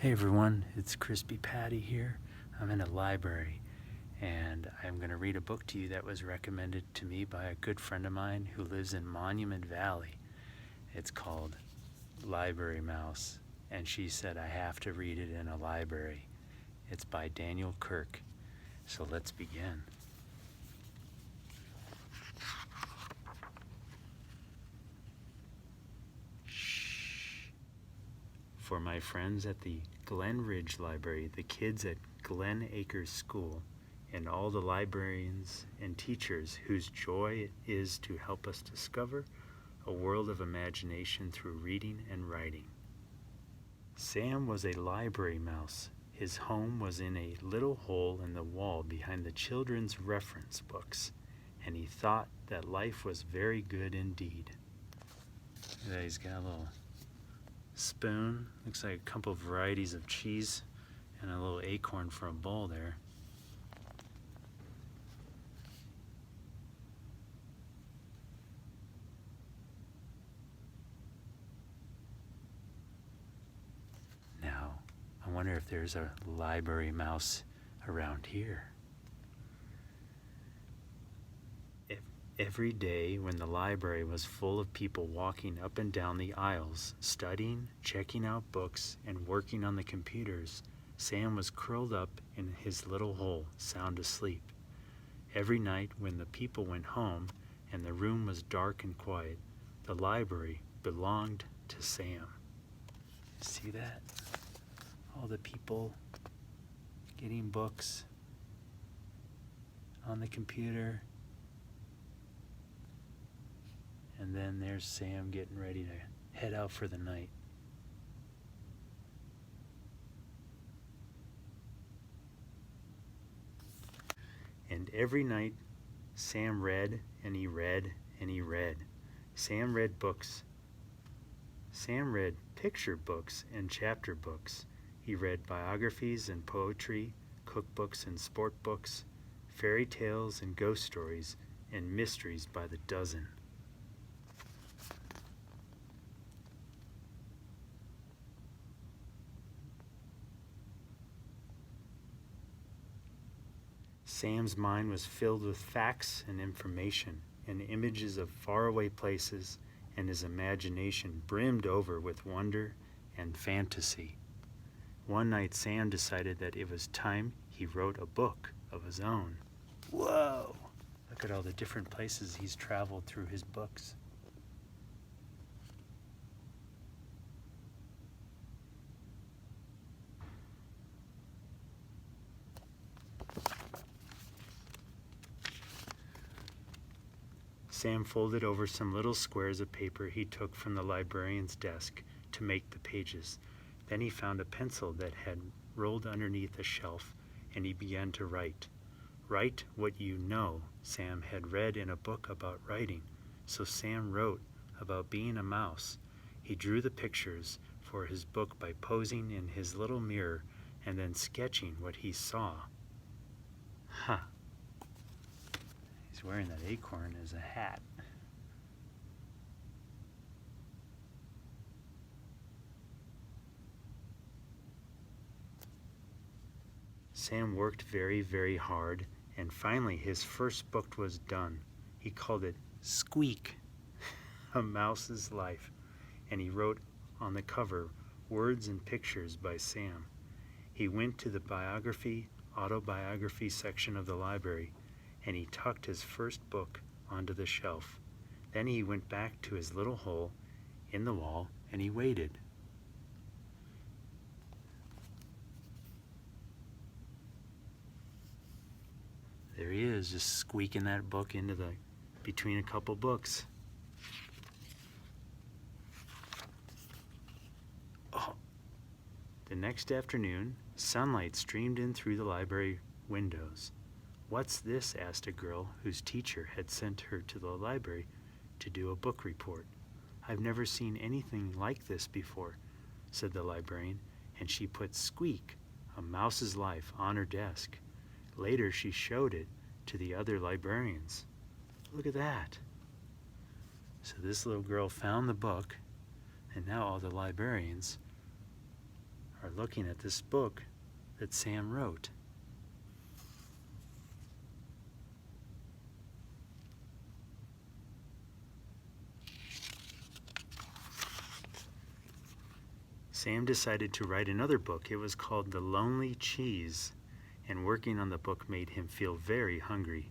Hey everyone, it's Crispy Patty here. I'm in a library and I'm going to read a book to you that was recommended to me by a good friend of mine who lives in Monument Valley. It's called Library Mouse, and she said I have to read it in a library. It's by Daniel Kirk. So let's begin. For my friends at the Glen Ridge Library, the kids at Glen Acres School, and all the librarians and teachers whose joy it is to help us discover a world of imagination through reading and writing. Sam was a library mouse. His home was in a little hole in the wall behind the children's reference books, and he thought that life was very good indeed. Yeah, he's got a little spoon, looks like a couple of varieties of cheese, and a little acorn for a bowl there. Now, I wonder if there's a library mouse around here. Every day when the library was full of people walking up and down the aisles, studying, checking out books, and working on the computers, Sam was curled up in his little hole, sound asleep. Every night when the people went home and the room was dark and quiet, the library belonged to Sam. See that? All the people getting books on the computer. And then there's Sam getting ready to head out for the night. And every night, Sam read and he read and he read. Sam read books. Sam read picture books and chapter books. He read biographies and poetry, cookbooks and sport books, fairy tales and ghost stories, and mysteries by the dozen. Sam's mind was filled with facts and information and images of faraway places, and his imagination brimmed over with wonder and fantasy. One night Sam decided that it was time he wrote a book of his own. Whoa! Look at all the different places he's traveled through his books. Sam folded over some little squares of paper he took from the librarian's desk to make the pages. Then he found a pencil that had rolled underneath a shelf, and he began to write. Write what you know, Sam had read in a book about writing. So Sam wrote about being a mouse. He drew the pictures for his book by posing in his little mirror and then sketching what he saw. Huh. He's wearing that acorn as a hat. Sam worked very, very hard, and finally his first book was done. He called it Squeak, A Mouse's Life, and he wrote on the cover words and pictures by Sam. He went to the autobiography section of the library, and he tucked his first book onto the shelf. Then he went back to his little hole in the wall and he waited. There he is, just squeaking that book into between a couple books. Oh. The next afternoon, sunlight streamed in through the library windows. "What's this?" asked a girl whose teacher had sent her to the library to do a book report. "I've never seen anything like this before," said the librarian, and she put Squeak, A Mouse's Life, on her desk. Later she showed it to the other librarians. Look at that. So this little girl found the book, and now all the librarians are looking at this book that Sam wrote. Sam decided to write another book. It was called The Lonely Cheese, and working on the book made him feel very hungry.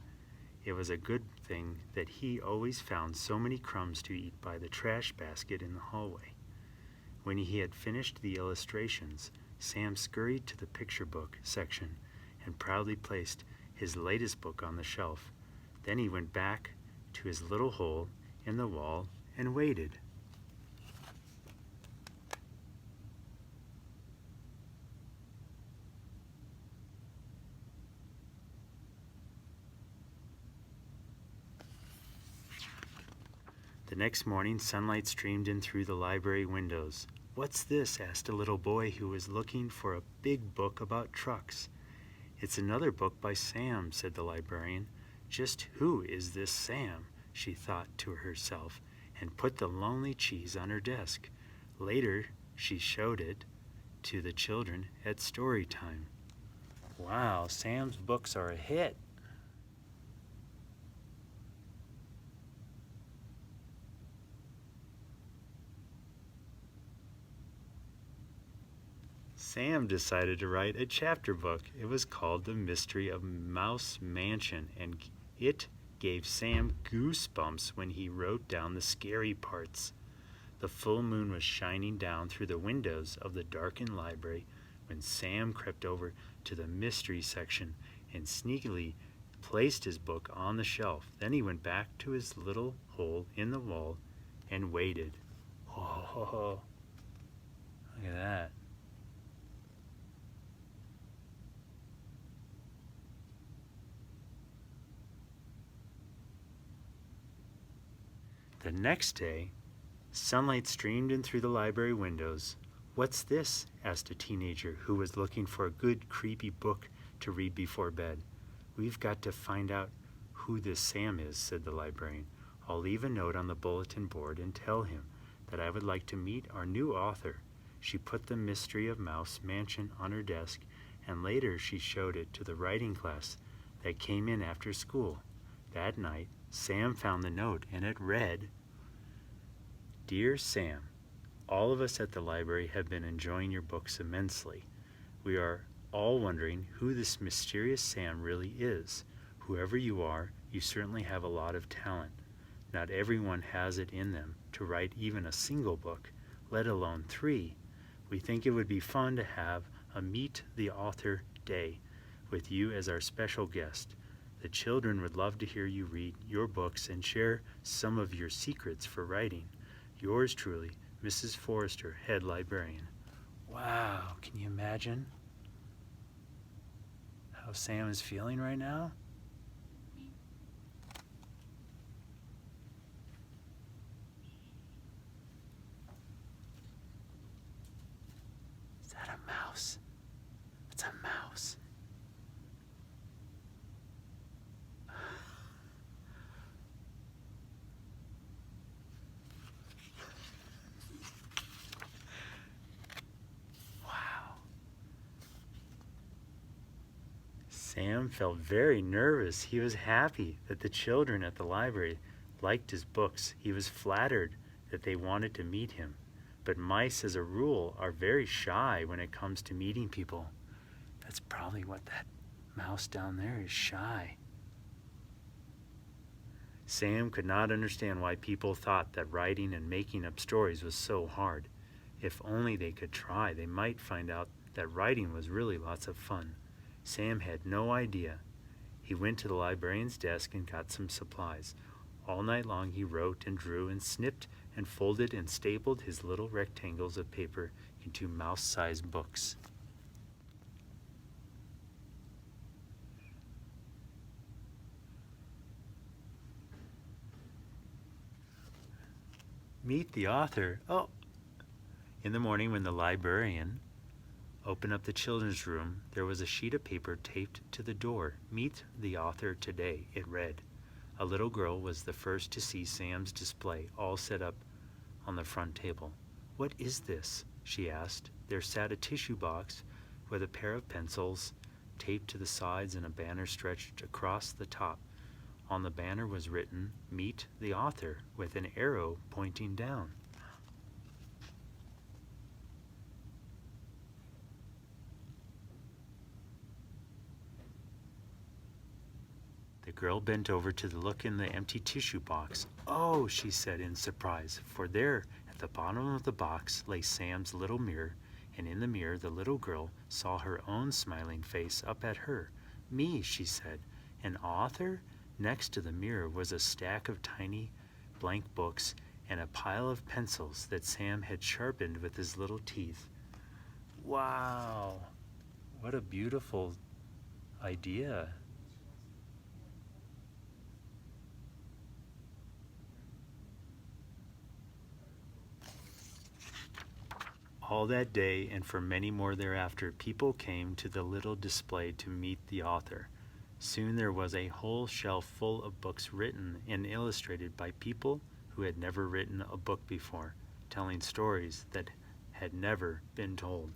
It was a good thing that he always found so many crumbs to eat by the trash basket in the hallway. When he had finished the illustrations, Sam scurried to the picture book section and proudly placed his latest book on the shelf. Then he went back to his little hole in the wall and waited. The next morning, sunlight streamed in through the library windows. "What's this?" asked a little boy who was looking for a big book about trucks. "It's another book by Sam," said the librarian. "Just who is this Sam?" she thought to herself, and put The Lonely Cheese on her desk. Later, she showed it to the children at story time. Wow, Sam's books are a hit. Sam decided to write a chapter book. It was called The Mystery of Mouse Mansion, and it gave Sam goosebumps when he wrote down the scary parts. The full moon was shining down through the windows of the darkened library when Sam crept over to the mystery section and sneakily placed his book on the shelf. Then he went back to his little hole in the wall and waited. Oh, look at that. The next day, sunlight streamed in through the library windows. "What's this?" asked a teenager who was looking for a good, creepy book to read before bed. "We've got to find out who this Sam is," said the librarian. "I'll leave a note on the bulletin board and tell him that I would like to meet our new author." She put The Mystery of Mouse Mansion on her desk, and later she showed it to the writing class that came in after school. That night, Sam found the note, and it read, "Dear Sam, all of us at the library have been enjoying your books immensely. We are all wondering who this mysterious Sam really is. Whoever you are, you certainly have a lot of talent. Not everyone has it in them to write even a single book, let alone 3. We think it would be fun to have a Meet the Author Day with you as our special guest. The children would love to hear you read your books and share some of your secrets for writing. Yours truly, Mrs. Forrester, Head Librarian." Wow, can you imagine how Sam is feeling right now? Is that a mouse? It's a mouse. Sam felt very nervous. He was happy that the children at the library liked his books. He was flattered that they wanted to meet him. But mice, as a rule, are very shy when it comes to meeting people. That's probably what that mouse down there is, shy. Sam could not understand why people thought that writing and making up stories was so hard. If only they could try, they might find out that writing was really lots of fun. Sam had no idea. He went to the librarian's desk and got some supplies. All night long he wrote and drew and snipped and folded and stapled his little rectangles of paper into mouse-sized books. Meet the author. Oh! In the morning when the librarian opened up the children's room, there was a sheet of paper taped to the door. "Meet the author today," it read. A little girl was the first to see Sam's display all set up on the front table. "What is this?" she asked. There sat a tissue box with a pair of pencils taped to the sides and a banner stretched across the top. On the banner was written, "Meet the author," with an arrow pointing down. The girl bent over to look in the empty tissue box. "Oh," she said in surprise, for there at the bottom of the box lay Sam's little mirror, and in the mirror the little girl saw her own smiling face up at her. "Me," she said, "an author?" Next to the mirror was a stack of tiny blank books and a pile of pencils that Sam had sharpened with his little teeth. Wow, what a beautiful idea. All that day and for many more thereafter, people came to the little display to meet the author. Soon there was a whole shelf full of books written and illustrated by people who had never written a book before, telling stories that had never been told.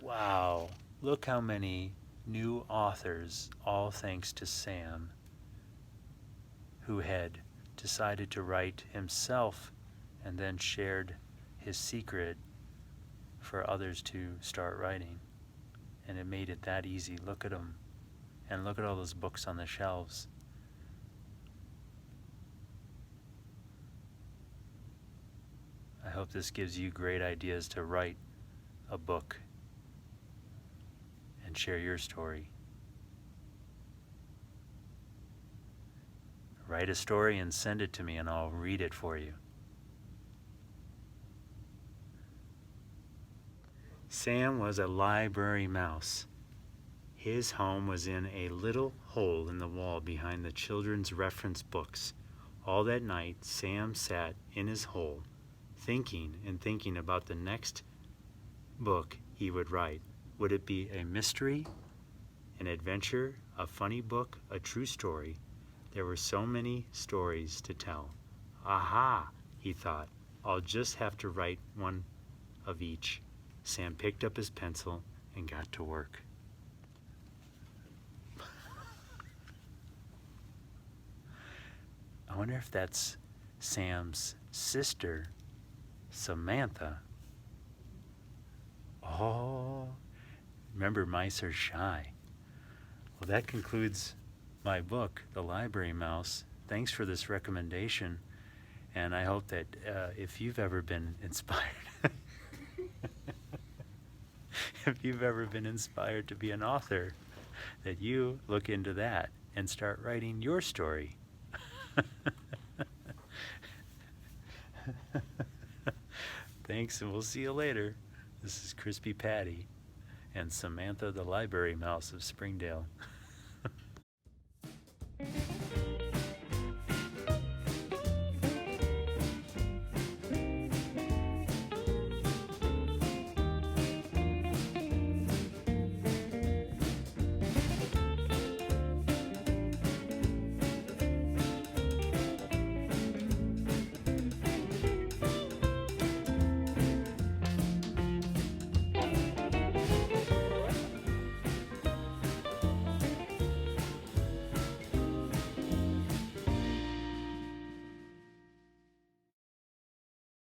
Wow, look how many new authors, all thanks to Sam, who had decided to write himself and then shared his secret for others to start writing. And it made it that easy. Look at them. And look at all those books on the shelves. I hope this gives you great ideas to write a book and share your story. Write a story and send it to me and I'll read it for you. Sam was a library mouse. His home was in a little hole in the wall behind the children's reference books. All that night, Sam sat in his hole, thinking and thinking about the next book he would write. Would it be a mystery, an adventure, a funny book, a true story? There were so many stories to tell. Aha, he thought, I'll just have to write one of each. Sam picked up his pencil and got to work. I wonder if that's Sam's sister, Samantha. Oh, remember, mice are shy. Well, that concludes my book, The Library Mouse. Thanks for this recommendation, and I hope that if you've ever been inspired, if you've ever been inspired to be an author, that you look into that and start writing your story. Thanks, and we'll see you later. This is Crispy Patty and Samantha the Library Mouse of Springdale.